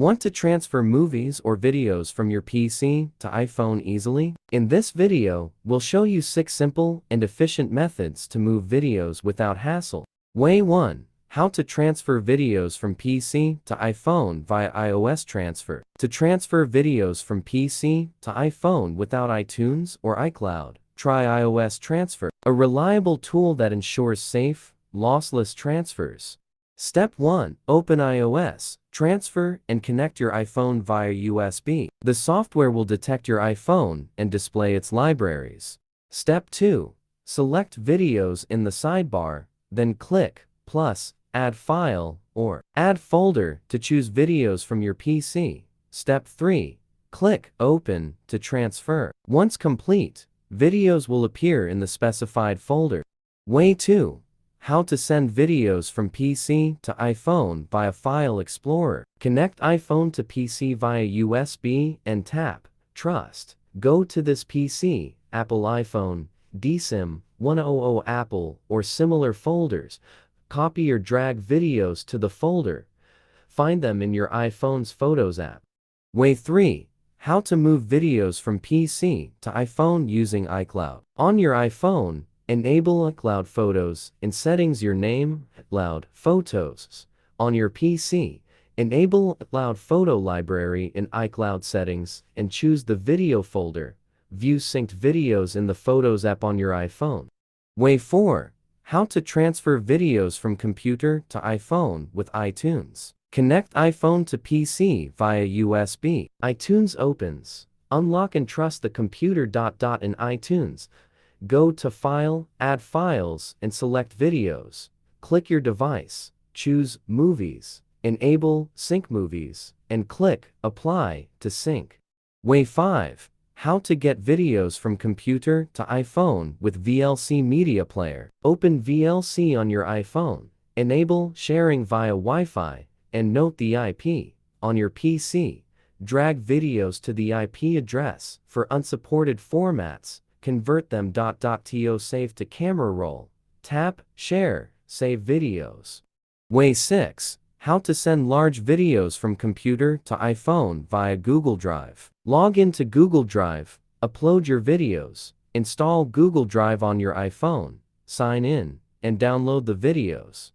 Want to transfer movies or videos from your PC to iPhone easily? In this video, we'll show you 6 simple and efficient methods to move videos without hassle. Way 1. How to transfer videos from PC to iPhone via iOS transfer. To transfer videos from PC to iPhone without iTunes or iCloud, try iOS transfer, a reliable tool that ensures safe, lossless transfers. Step 1. Open iOS, transfer, and connect your iPhone via USB. The software will detect your iPhone and display its libraries. Step 2. Select videos in the sidebar, then click plus, add file, or add folder to choose videos from your PC. Step 3. Click open to transfer. Once complete, videos will appear in the specified folder. Way 2. How to send videos from PC to iPhone via File Explorer. Connect iPhone to PC via USB and tap Trust. Go to this PC, Apple iPhone, DSIM, 100 Apple, or similar folders. Copy or drag videos to the folder. Find them in your iPhone's Photos app. Way 3. How to move videos from PC to iPhone using iCloud. On your iPhone, enable iCloud Photos in Settings. Your name, iCloud Photos. On your PC, enable iCloud Photo Library in iCloud Settings and choose the video folder. View synced videos in the Photos app on your iPhone. Way 4. How to transfer videos from computer to iPhone with iTunes. Connect iPhone to PC via USB. iTunes opens. Unlock and trust the computer. In iTunes, go to File, Add Files, and select Videos. Click your device, choose Movies, enable Sync Movies, and click Apply to sync. Way 5. How to get videos from computer to iPhone with VLC Media Player. Open VLC on your iPhone, enable sharing via Wi-Fi, and note the IP. On your PC, drag videos to the IP address. For unsupported formats, convert them. To save to camera roll. Tap Share, save videos. Way 6. How to send large videos from computer to iPhone via Google Drive. Log into Google Drive, upload your videos, install Google Drive on your iPhone, sign in, and download the videos.